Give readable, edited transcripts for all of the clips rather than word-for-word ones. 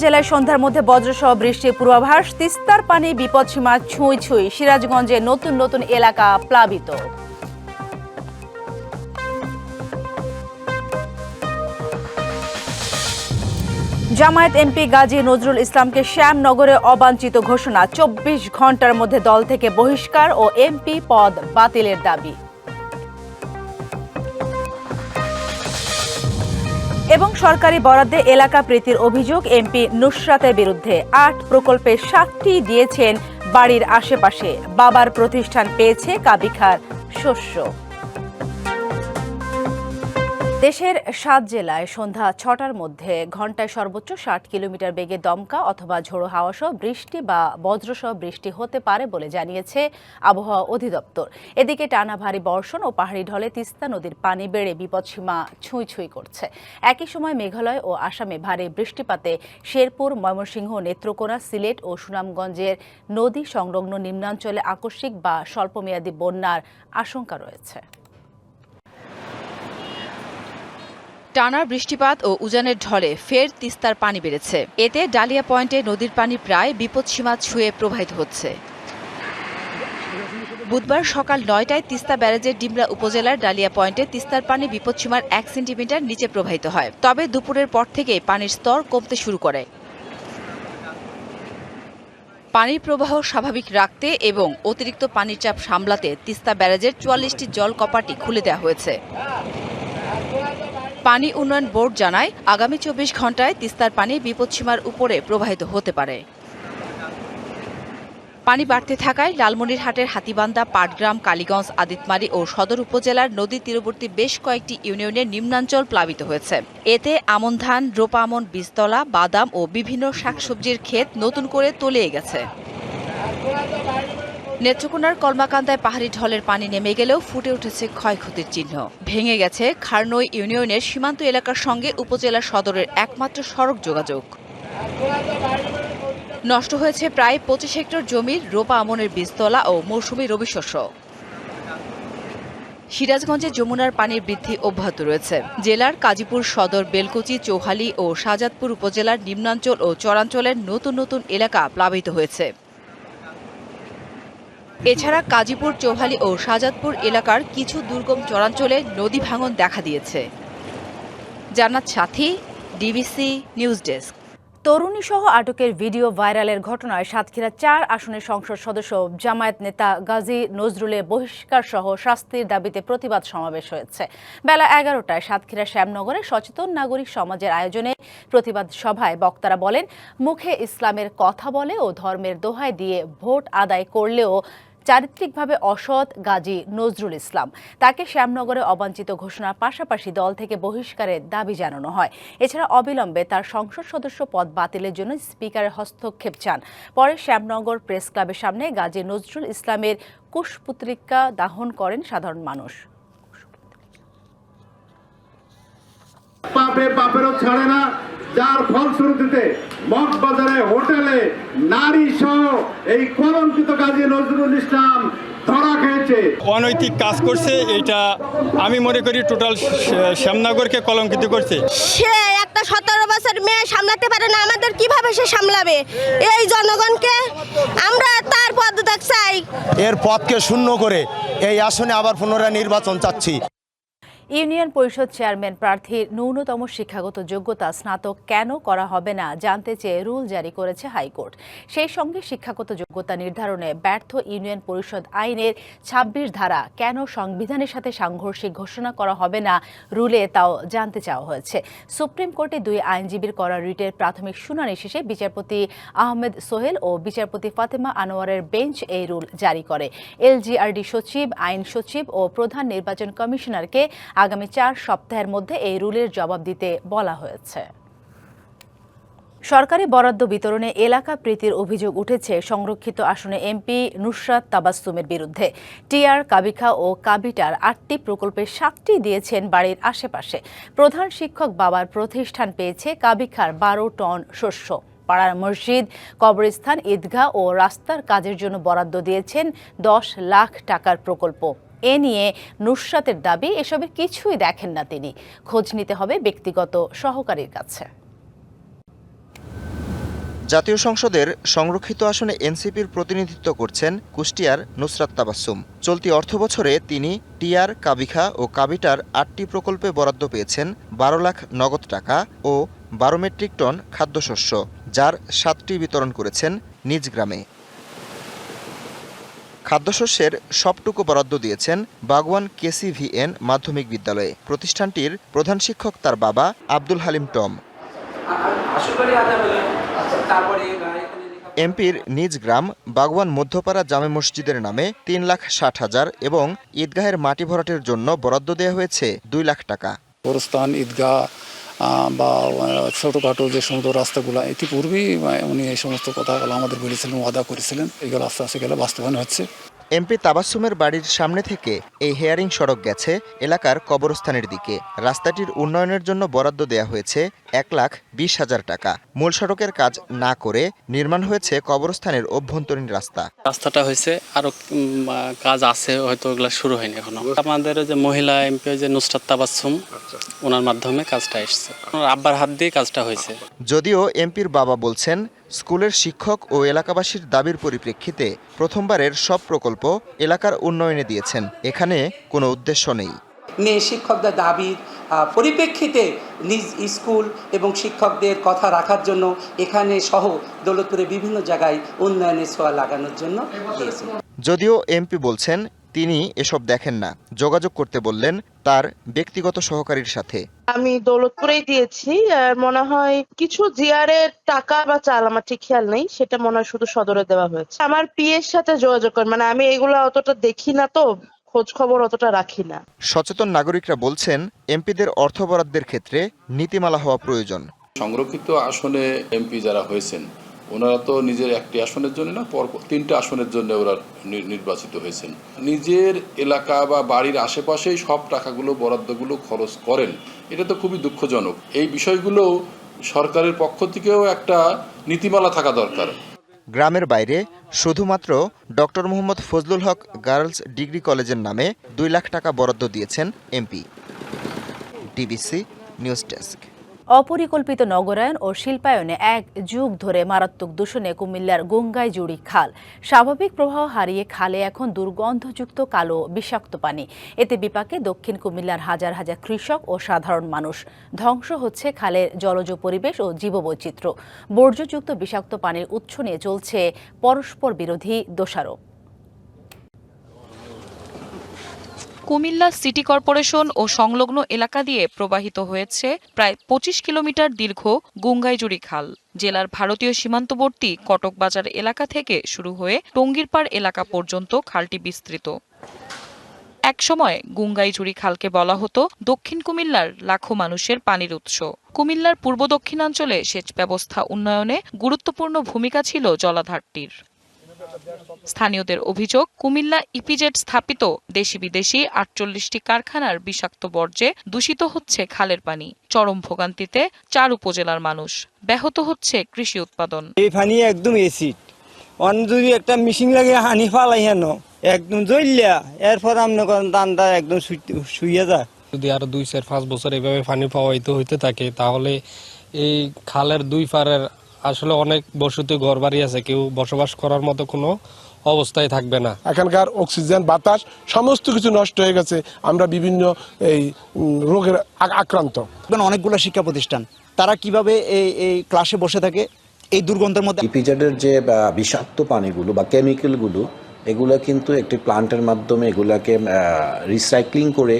জেলায় সন্ধ্যার মধ্যে বজ্রসহ বৃষ্টির পূর্বাভাস। তিস্তার পানি বিপদসীমা ছুঁই ছুঁই। সিরাজগঞ্জে নতুন নতুন এলাকা প্লাবিত। জামায়াত এমপি গাজী নজরুল ইসলামকে শ্যামনগরে অবাঞ্ছিত ঘোষণা। 24 ঘন্টার মধ্যে দল থেকে বহিষ্কার ও এমপি পদ বাতিলের দাবি। এবং সরকারি বরাদ্দে এলাকা প্রীতির অভিযোগ এমপি নুসরাতের বিরুদ্ধে। 8 প্রকল্পে 7টি দিয়েছেন বাড়ির আশেপাশে। বাবার প্রতিষ্ঠান পেয়েছে কাবিখার শস্য। দেশের 7 জেলায় সন্ধ্যা 6টার মধ্যে ঘন্টায় সর্বোচ্চ 60 কিলোমিটার বেগে দমকা অথবা ঝোড়ো হাওয়া সহ বৃষ্টি বা বজ্রসহ বৃষ্টি হতে পারে বলে জানিয়েছে আবহাওয়া অধিদপ্তর। এদিকে টানা ভারী বর্ষণ ও পাহাড়ি ঢলে তিস্তা নদীর পানি বেড়ে বিপদসীমা ছুঁই ছুঁই করছে। একই সময় মেঘালয় ও আসামে ভারী বৃষ্টিপাতে শেরপুর, ময়মনসিংহ, নেত্রকোনা, সিলেট ও সুনামগঞ্জের নদী সংলগ্ন নিম্নাঞ্চলে আকস্মিক বা স্বল্পমেয়াদী বন্যার আশঙ্কা রয়েছে। টানা বৃষ্টিপাত ও উজানের ঢলে ফের তিস্তার পানি বেড়েছে। এতে ডালিয়া পয়েন্টে নদীর পানি প্রায় বিপদসীমা ছুঁয়ে প্রবাহিত হচ্ছে। বুধবার সকাল 9টায় তিস্তা ব্যারেজের ডিমরা উপজেলার ডালিয়া পয়েন্টে তিস্তার পানি বিপদসীমার 1 সেন্টিমিটার নিচে প্রবাহিত হয়। তবে দুপুরের পর থেকে পানির স্তর কমতে শুরু করে। পানির প্রবাহ স্বাভাবিক রাখতে এবং অতিরিক্ত পানির চাপ সামলাতে তিস্তা ব্যারেজের 44টি জল কপাটি খুলে দেওয়া হয়েছে। পানি উন্নয়ন বোর্ড জানায়, আগামী 24 ঘন্টায় তিস্তার পানি বিপদসীমার উপরে প্রবাহিত হতে পারে। পানি বাড়তে থাকায় লালমনিরহাটের হাতীবান্ধা, পাটগ্রাম, কালীগঞ্জ, আদিতমারী ও সদর উপজেলার নদী তীরবর্তী বেশ কয়েকটি ইউনিয়নের নিম্নাঞ্চল প্লাবিত হয়েছে। এতে আমন ধান, রোপা আমন, বীজতলা, বাদাম ও বিভিন্ন শাকসবজির ক্ষেত নতুন করে তলিয়ে গেছে। নেত্রকোনার কলমাকান্দায় পাহাড়ি ঢলের পানি নেমে গেলেও ফুটে উঠেছে ক্ষয়ক্ষতির চিহ্ন। ভেঙে গেছে খারনই ইউনিয়নের সীমান্ত এলাকার সঙ্গে উপজেলা সদরের একমাত্র সড়ক যোগাযোগ। নষ্ট হয়েছে প্রায় 25 হেক্টর জমির রোপা আমনের বীজতলা ও মৌসুমি রবি শস্য। সিরাজগঞ্জে যমুনার পানির বৃদ্ধি অব্যাহত রয়েছে। জেলার কাজীপুর সদর, বেলকুচি, চৌহালি ও শাহজাদপুর উপজেলার নিম্নাঞ্চল ও চরাঞ্চলের নতুন নতুন এলাকা প্লাবিত হয়েছে। এছাড়া কাজীপুর, চৌহালি ও শাহজাদপুর এলাকার কিছু দুর্গম চরাঞ্চলে নদী ভাঙন দেখা দিয়েছে। জান্নাত সাথী, ডিবিসি নিউজ ডেস্ক। তরুণীসহ আটকের ভিডিও ভাইরালের ঘটনায় সাতক্ষীরা 4 আসনের সংসদ সদস্য জামায়াত নেতা গাজী নজরুলের বহিষ্কার সহ শাস্তির দাবিতে প্রতিবাদ সমাবেশ হয়েছে। বেলা 11টায় সাতক্ষীরা শ্যামনগরে সচেতন নাগরিক সমাজের আয়োজনে প্রতিবাদ সভায় বক্তারা বলেন, মুখে ইসলামের কথা বলে ও ধর্মের দোহাই দিয়ে ভোট আদায় করলেও চারিত্রিকভাবে অসৎ গাজী নজরুল ইসলাম। তাকে শ্যামনগরে অবাঞ্ছিত ঘোষণার পাশাপাশি দল থেকে বহিষ্কারের দাবি জানানো হয়। এছাড়া অবিলম্বে তার সংসদ সদস্য পদ বাতিলের জন্য স্পিকারের হস্তক্ষেপ চান। পরে শ্যামনগর প্রেস ক্লাবের সামনে গাজী নজরুল ইসলামের কুশপুত্রিকা দাহন করেন সাধারণ মানুষ। পাপে পাপেরও ছাড়ে না, যার ফলশ্রুতিতে মগবাজারে হোটেলে নারী সহ এই কলঙ্কিত গাজী নজরুল ইসলাম ধরা খেয়েছে। অনৈতিক কাজ করছে, এটা আমি মনে করি টোটাল শ্যামনগরকে কলঙ্কিত করছে। সে একটা 17 বছর মেয়ে সামলাতে পারে না, আমাদের কিভাবে সে সামলাবে? এই জনগণকে আমরা তার পদত্যাগ চাই। এর পদকে শূন্য করে এই আসনে আবার পুনরায় নির্বাচন চাচ্ছি। ইউনিয়ন পরিষদ চেয়ারম্যান প্রার্থীর ন্যূনতম শিক্ষাগত যোগ্যতা স্নাতক কেন করা হবে না জানতে চেয়ে রুল জারি করেছে হাইকোর্ট। সেই সঙ্গে শিক্ষাগত যোগ্যতা নির্ধারণে ব্যর্থ ইউনিয়ন পরিষদ আইনের 26 ধারা কেন সংবিধানের সাথে সাংঘর্ষিক ঘোষণা করা হবে না রুলে, তাও জানতে চাওয়া হয়েছে। সুপ্রিম কোর্টে 2 আইনজীবীর করা রিটের প্রাথমিক শুনানি শেষে বিচারপতি আহমেদ সোহেল ও বিচারপতি ফাতেমা আনোয়ারের বেঞ্চ এই রুল জারি করে। এলজিআরডি সচিব, আইন সচিব ও প্রধান নির্বাচন কমিশনারকে আগামী 4 সপ্তাহের মধ্যে এই রুলের জবাব দিতে বলা হয়েছে। সরকারি বরাদ্দ বিতরণে এলাকা প্রীতির অভিযোগ উঠেছে সংরক্ষিত আসনে এমপি নুসরাত তাবাসসুমের বিরুদ্ধে। টিআর, কাবিখা ও কাবিটার 8টি প্রকল্পের 7টি দিয়েছেন বাড়ির আশেপাশে। প্রধান শিক্ষক বাবার প্রতিষ্ঠান পেয়েছে কাবিখার 12 টন শস্য। পাড়ার মসজিদ, কবরস্থান, ঈদগাহ ও রাস্তার কাজের জন্য বরাদ্দ দিয়েছেন 10 লাখ টাকার প্রকল্প। এ নিয়ে নুসরাতের দাবি, এসবের কিছুই দেখেন না তিনি। খোঁজ নিতে হবে ব্যক্তিগত সহকারীর কাছে। জাতীয় সংসদের সংরক্ষিত আসনে এনসিপির প্রতিনিধিত্ব করছেন কুষ্টিয়ার নুসরাত তাবাসসুম। চলতি অর্থবছরে তিনি টিআর, কাবিখা ও কাবিটার ৮টি প্রকল্পে বরাদ্দ পেয়েছেন ১২ লাখ নগদ টাকা ও ১২ মেট্রিক টন খাদ্যশস্য, যার ৭টি বিতরণ করেছেন নিজ গ্রামে। খাদ্যশস্যের সবটুকু বরাদ্দ দিয়েছেন বাগওয়ান KCVN মাধ্যমিক বিদ্যালয়ে। প্রতিষ্ঠানটির প্রধান শিক্ষক তার বাবা আব্দুল হালিম টম। এমপির নিজ গ্রাম বাগওয়ান মধ্যপাড়া জামে মসজিদের নামে ৩,৬০,০০০ এবং ঈদগাহের মাটি ভরাটের জন্য বরাদ্দ দেওয়া হয়েছে ২ লাখ টাকা। গোরস্থান, ঈদগাহ বা ছোটোখাটো যে সমস্ত রাস্তাগুলো ইতিপূর্বেই উনি এই সমস্ত কথাগুলো আমাদের বলেছিলেন, ওয়াদা করেছিলেন। এগুলো আস্তে আস্তে গেলে বাস্তবায়ন হচ্ছে। এমপি তাবাসসুমের বাড়ির সামনে থেকে এই হেয়ারিং সড়ক গেছে এলাকার কবরস্থানের দিকে। রাস্তাটির উন্নয়নের জন্য বরাদ্দ দেয়া হয়েছে ১,২০,০০০ টাকা। মূল সড়কের কাজ না করে নির্মাণ হয়েছে কবরস্থানের অভ্যন্তরীণ রাস্তা। রাস্তাটা হয়েছে, আরো কাজ আছে, হয়তো ওগুলো শুরু হয়নি এখনো। আমাদের যে মহিলা এমপি যে নুসরাত তাবাসসুম, ওনার মাধ্যমে কাজটা এসেছে, ওনার আব্বার হাত দিয়ে কাজটা হয়েছে। যদিও এমপির বাবা বলছেন, স্কুলের শিক্ষক ও এলাকাবাসীর দাবির পরিপ্রেক্ষিতে প্রথমবারের সব প্রকল্প এলাকার উন্নয়নে দিয়েছেন। এখানে কোনো উদ্দেশ্য নেই। মেয়ে শিক্ষকদের দাবির পরিপ্রেক্ষিতে নিজ স্কুল এবং শিক্ষকদের কথা রাখার জন্য এখানে সহ দৌলতপুরে বিভিন্ন জায়গায় উন্নয়নের ছোঁয়া লাগানোর জন্য দিয়েছে। যদিও এমপি বলছেন তিনি এসব দেখেন না, যোগাযোগ করতে বললেন তার ব্যক্তিগত সহকারীর সাথে। আমি দৌলতপুরেই দিয়েছি, আর মনে হয় কিছু জিআরের টাকা বা চাল আমার ঠিক খেয়াল নেই, সেটা মনে হয় শুধু সদরে দেওয়া হয়েছে। আমার পিএর সাথে যোগাযোগ করেন, মানে আমি এগুলো অতটা দেখি না, তো খোঁজ খবর অতটা রাখি না। সচেতন নাগরিকরা বলছেন এমপিদের অর্থ বরাদ্দের ক্ষেত্রে নীতিমালা হওয়া প্রয়োজন। সংরক্ষিত আসনে এমপি যারা হয়েছেন ওনারা তো নিজের একটি আসনের জন্য না, পর 3টে আসনের জন্য ওরা নির্বাচিত হয়েছেন। নিজের এলাকা বা বাড়ির আশেপাশেই সব টাকাগুলো বরাদ্দগুলো খরচ করেন, এটা তো খুবই দুঃখজনক। এই বিষয়গুলো সরকারের পক্ষ থেকেও একটা নীতিমালা থাকা দরকার। গ্রামের বাইরে শুধুমাত্র ডক্টর মোহাম্মদ ফজলুল হক গার্লস ডিগ্রি কলেজের নামে ২ লাখ টাকা বরাদ্দ দিয়েছেন এমপি। DBC news desk. অপরিকল্পিত নগরায়ন ও শিল্পায়নে এক যুগ ধরে মারাত্মক দূষণে কুমিল্লার গঙ্গাইজুড়ি খাল। স্বাভাবিক প্রবাহ হারিয়ে খালে এখন দুর্গন্ধযুক্ত কালো বিষাক্ত পানি। এতে বিপাকে দক্ষিণ কুমিল্লার হাজার হাজার কৃষক ও সাধারণ মানুষ। ধ্বংস হচ্ছে খালের জলজ পরিবেশ ও জীববৈচিত্র্য। বর্জ্যযুক্ত বিষাক্ত পানির উৎস নিয়ে চলছে পরস্পর বিরোধী দোষারোপ। কুমিল্লা সিটি কর্পোরেশন ও সংলগ্ন এলাকা দিয়ে প্রবাহিত হয়েছে প্রায় ২৫ কিলোমিটার দীর্ঘ গঙ্গাইজুড়ি খাল। জেলার ভারতীয় সীমান্তবর্তী কটক বাজার এলাকা থেকে শুরু হয়ে টঙ্গীরপাড় এলাকা পর্যন্ত খালটি বিস্তৃত। একসময় গঙ্গাইজুড়ি খালকে বলা হতো দক্ষিণ কুমিল্লার লাখো মানুষের পানির উৎস। কুমিল্লার পূর্ব দক্ষিণাঞ্চলে সেচ ব্যবস্থা উন্নয়নে গুরুত্বপূর্ণ ভূমিকা ছিল জলাধারটির। স্থানীয়দের অভিযোগ, কুমিল্লা ইপিজেড স্থাপিত দেশি বিদেশি ৪৮টি কারখানার বিষাক্ত বর্জ্যে দূষিত হচ্ছে খালের পানি। চরম ভোগান্তিতে ৪ উপজেলার মানুষ। ব্যাহত হচ্ছে কৃষি উৎপাদন। এই পানি একদম এসিড, অন্য যদি একটা মিশিং লাগে হানি ফালাই হেন একদম জ্বললিয়া, এরপর আপনি দানটা একদম শুইয়া যায়। যদি আরো ২-৪-৫ বছর এভাবে পানি প্রবাহিত হইতে থাকে, তাহলে এই খালের দুই পারের আসলে অনেক বসতি ঘর বাড়ি আছে, কেউ বসবাস করার মতো কোনো অবস্থায় থাকবে না। এখানকার অক্সিজেন, বাতাস সমস্ত কিছু নষ্ট হয়ে গেছে। আমরা বিভিন্ন এই রোগের আক্রান্ত। অনেকগুলো শিক্ষা প্রতিষ্ঠান, তারা কিভাবে এই ক্লাসে বসে থাকে এই দুর্গন্ধের মধ্যে। ইপিজেডের যে বিষাক্ত পানিগুলো বা কেমিক্যালগুলো, এগুলো কিন্তু একটি প্লান্টের মাধ্যমে এগুলাকে রিসাইক্লিং করে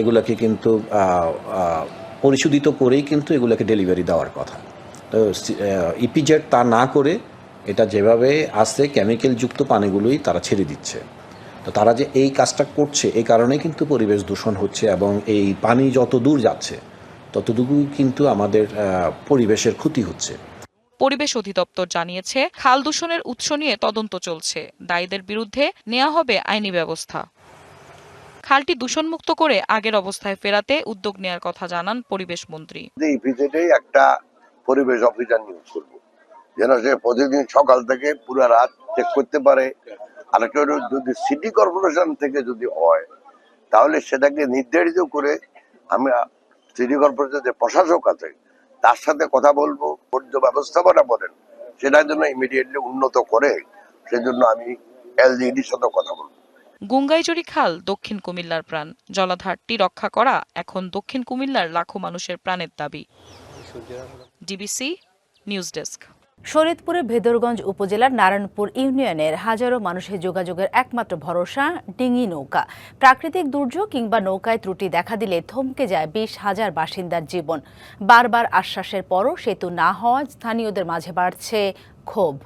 এগুলাকে কিন্তু পরিশোধিত করেই কিন্তু এগুলাকে ডেলিভারি দেওয়ার কথা। তো ইপিজেড তা না করে এটা যেভাবে আসছে কেমিক্যালযুক্ত পানিগুলোই তারা ছেড়ে দিচ্ছে। তো তারা যে এই কাজটা করছে, এই কারণে কিন্তু পরিবেশ দূষণ হচ্ছে, এবং এই পানি যত দূর যাচ্ছে ততটুকুই কিন্তু আমাদের পরিবেশের ক্ষতি হচ্ছে। পরিবেশ অধিদপ্তর জানিয়েছে, খাল দূষণের উৎস নিয়ে তদন্ত চলছে। দায়ীদের বিরুদ্ধে নেওয়া হবে আইনি ব্যবস্থা। খালটি দূষণমুক্ত করে আগের অবস্থায় ফেরাতে উদ্যোগ নেওয়ার কথা জানান পরিবেশ মন্ত্রী। একটা পরিবেশ অভিযান নিয়োগ করবো, যেন সে প্রতিদিন সকাল থেকে পুরো রাত চেক করতে পারে। আর যদি সিটি কর্পোরেশন থেকে যদি হয়, তাহলে সেটাকে নির্ধারিত করে আমি সিটি কর্পোরেশনের যে প্রশাসক আছে তার সাথে কথা বলবো, বর্জ্য ব্যবস্থাপনা বলেন সেটার জন্য ইমিডিয়েটলি উন্নত করে সেজন্য আমি এলজিইডির সাথে কথা বলবো। গুঙ্গাইজুড়ি খাল দক্ষিণ কুমিল্লার প্রাণ, জলাধারটি রক্ষা করা এখন দক্ষিণ কুমিল্লার লাখো মানুষের প্রাণের দাবি। DBC news desk. শরীয়তপুরের ভেদরগঞ্জ উপজেলার নারায়ণপুর ইউনিয়নের হাজারো মানুষের যোগাযোগের একমাত্র ভরসা ডিঙি নৌকা। প্রাকৃতিক দুর্যোগ কিংবা নৌকায় ত্রুটি দেখা দিলে থমকে যায় 20,000 বাসিন্দার জীবন। বারবার আশ্বাসের পরও সেতু না হওয়া স্থানীয়দের মাঝে বাড়ছে ক্ষোভ।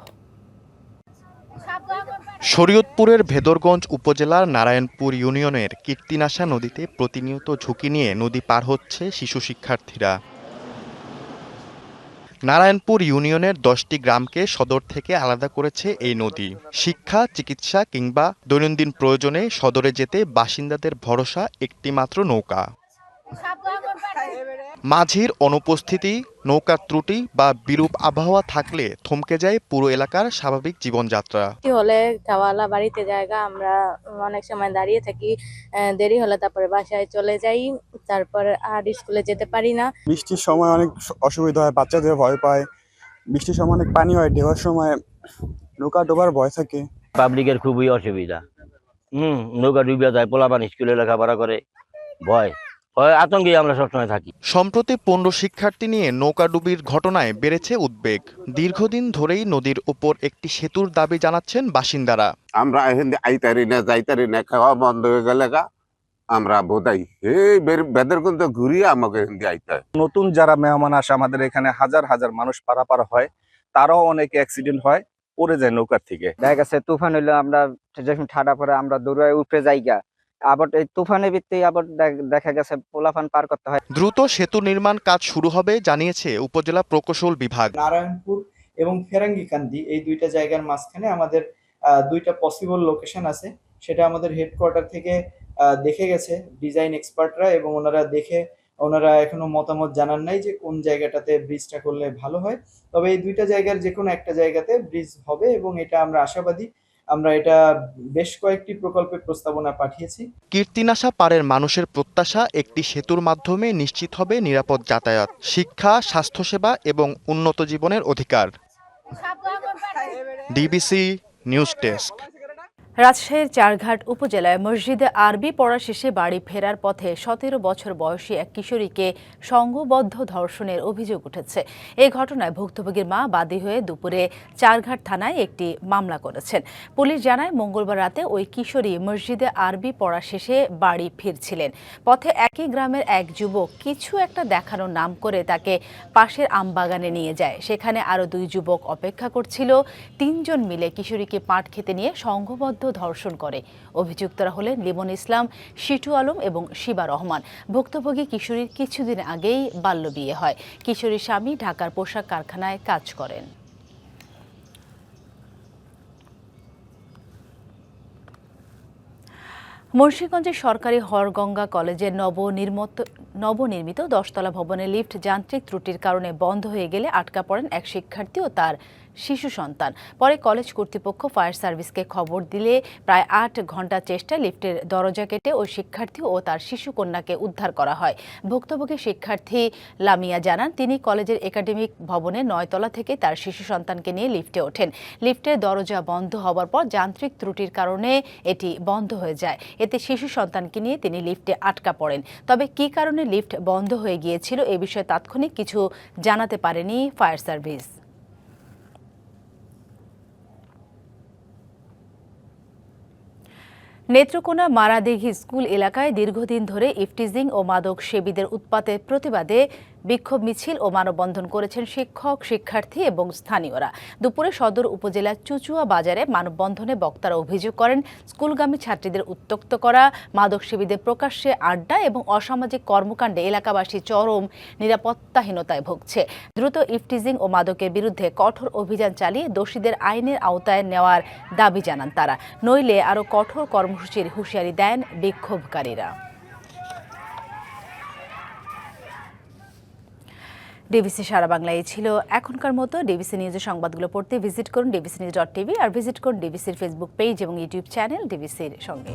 শরীয়তপুরের ভেদরগঞ্জ উপজেলার নারায়ণপুর ইউনিয়নের কীর্তিনাশা নদীতে প্রতিনিয়ত ঝুঁকি নিয়ে নদী পার হচ্ছে শিশু শিক্ষার্থীরা। নারায়ণপুর ইউনিয়নের 10টি গ্রামকে সদর থেকে আলাদা করেছে এই নদী। শিক্ষা, চিকিৎসা কিংবা দৈনন্দিন প্রয়োজনে সদরে যেতে বাসিন্দাদের ভরসা একটি মাত্র নৌকা। মাঝির অনুপস্থিতি, নৌকার ত্রুটি বা বিরূপ আবহাওয়া থাকলে থমকে যায় পুরো এলাকার স্বাভাবিক জীবনযাত্রা। হলে খাওয়ালা বাড়িতে জায়গা আমরা অনেক সময় দাঁড়িয়ে থাকি, দেরি হলে তারপরে বাসায় চলে যাই, তারপর আর স্কুলে যেতে পারি না। বৃষ্টির সময় অনেক অসুবিধা হয়, বাচ্চাদের ভয় পায়, বৃষ্টির সময় অনেক পানি হয়, ঢেউর সময় নৌকা ডোবার ভয় থাকে। পাবলিকের খুবই অসুবিধা, নৌকা ডুবে যায়, পোলাপান স্কুলে লেখাপড়া করে, ভয় আতঙ্কে আমরা সবসময় থাকি। সম্প্রতি 15 শিক্ষার্থী নিয়ে নৌকাডুবির ঘটনায় বেড়েছে উদ্বেগ। দীর্ঘদিন ধরেই নদীর উপর একটি সেতুর দাবি জানাচ্ছেন বাসিন্দারা। আমরা এখানে আইতারি না যাইতারি না, খাওয়া বন্ধ হয়ে গেলে আমরা বোধাই এই বেদের কিন্তু ঘুরিয়ে আমাকে এখানে আইতে। নতুন যারা মেহমান আসে আমাদের এখানে হাজার হাজার মানুষ পারাপার হয়, তারাও অনেক অ্যাক্সিডেন্ট হয়, পড়ে যায় নৌকার থেকে। দেখা গেছে তুফান হইলে আমরা যখন ঠাডা পরে আমরা দৌড়ায় উপরে যাইগা, আবার এই তুফানের ভিত্তি আবার দেখা গেছে পোলাফান পার করতে হয়। দ্রুত সেতু নির্মাণ কাজ শুরু হবে জানিয়েছে উপজেলা প্রকৌশল বিভাগ। নারায়ণপুর এবং ফেরাঙ্গিকান্দি এই দুইটা জায়গার মাঝখানে আমাদের দুইটা পসিবল লোকেশন আছে, সেটা আমাদের হেডকোয়ার্টার থেকে দেখে গেছে ডিজাইন এক্সপার্টরা, এবং ওনারা এখনো মতামত জানান নাই যে কোন জায়গাটাতে ব্রিজটা করলে ভালো হয়। তবে এই দুইটা জায়গার যে কোনো একটা জায়গাতে ব্রিজ হবে এবং এটা আমরা আশাবাদী। আমরা এটা বেশ কয়েকটি প্রকল্পের প্রস্তাবনা পাঠিয়েছি। কীর্তিনাশা পাড়ের মানুষের প্রত্যাশা একটি সেতুর মাধ্যমে নিশ্চিত হবে নিরাপদ যাতায়াত, শিক্ষা, স্বাস্থ্যসেবা এবং উন্নত জীবনের অধিকার। DBC news desk. রাজশাহীর চারঘাট উপজেলায় মসজিদে আরবি পড়া শেষে বাড়ি ফেরার পথে 17 বছর বয়সী এক কিশোরীকে সংঘবদ্ধ ধর্ষণের অভিযোগ উঠেছে। এই ঘটনায় ভুক্তভোগীর মা বাদী হয়ে দুপুরে চারঘাট থানায় একটি মামলা করেছেন। পুলিশ জানায়, মঙ্গলবার রাতে ওই কিশোরী মসজিদে আরবি পড়া শেষে বাড়ি ফিরছিলেন। পথে একই গ্রামের এক যুবক কিছু একটা দেখানোর নাম করে তাকে পাশের আমবাগানে নিয়ে যায়। সেখানে আরও 2 যুবক অপেক্ষা করছিল। 3 জন মিলে কিশোরীকে পাট খেতে নিয়ে সংঘবদ্ধ ধর্ষণ করে। অভিযুক্তরা হলেন লিমন ইসলাম, শিটু আলম এবং শিবা রহমান। ভুক্তভোগী কিশোরীর কিছুদিন আগেই বাল্যবিয়ে হয়। কিশোরীর স্বামী ঢাকার পোশাক কারখানায় কাজ করেন। মুন্সিগঞ্জের সরকারি হরগঙ্গা কলেজের নবনির্মিত 10তলা ভবনের লিফট যান্ত্রিক ত্রুটির কারণে বন্ধ হয়ে গেলে আটকা পড়েন এক শিক্ষার্থী ও তার শিশু সন্তান। পরে কলেজ কর্তৃপক্ষ ফায়ার সার্ভিসকে খবর দিলে প্রায় 8 ঘন্টা চেষ্টায় লিফটের দরজা কেটে ওই শিক্ষার্থী ও তার শিশু কন্যাকে উদ্ধার করা হয়। ভুক্তভোগী শিক্ষার্থী লামিয়া জানান, তিনি কলেজের একাডেমিক ভবনের 9 তলা থেকে তার শিশু সন্তানকে নিয়ে লিফটে ওঠেন। লিফটের দরজা বন্ধ হওয়ার পর যান্ত্রিক ত্রুটির কারণে এটি বন্ধ হয়ে যায়। এতে শিশু সন্তানকে নিয়ে তিনি লিফটে আটকা পড়েন। তবে কী কারণে লিফট বন্ধ হয়ে গিয়েছিল এ বিষয়ে তাৎক্ষণিক কিছু জানাতে পারেনি ফায়ার সার্ভিস। নেত্রকোনা মারাদিঘি স্কুল এলাকায় দীর্ঘদিন ধরে ইফটিজিং ও মাদক সেবীদের উৎপাতের প্রতিবাদে বিক্ষোভ মিছিল ও মানববন্ধন করেছেন শিক্ষক, শিক্ষার্থী এবং স্থানীয়রা। দুপুরে সদর উপজেলার চুচুয়া বাজারে মানববন্ধনে বক্তারা অভিযোগ করেন, স্কুলগামী ছাত্রীদের উত্ত্যক্ত করা, মাদক সেবীদের প্রকাশ্যে আড্ডা এবং অসামাজিক কর্মকাণ্ডে এলাকাবাসী চরম নিরাপত্তাহীনতায় ভুগছে। দ্রুত ইফটিজিং ও মাদকের বিরুদ্ধে কঠোর অভিযান চালিয়ে দোষীদের আইনের আওতায় নেওয়ার দাবি জানান তারা। নইলে আরও কঠোর কর্মসূচির হুঁশিয়ারি দেন বিক্ষোভকারীরা। ডিবিসি সারা বাংলায় ছিল এখনকার মতো। ডিবিসি নিউজের সংবাদগুলো পড়তে ভিজিট করুন dbcnews.tv আর ভিজিট করুন ডিবিসির ফেসবুক পেজ এবং ইউটিউব চ্যানেল ডিবিসির সঙ্গে।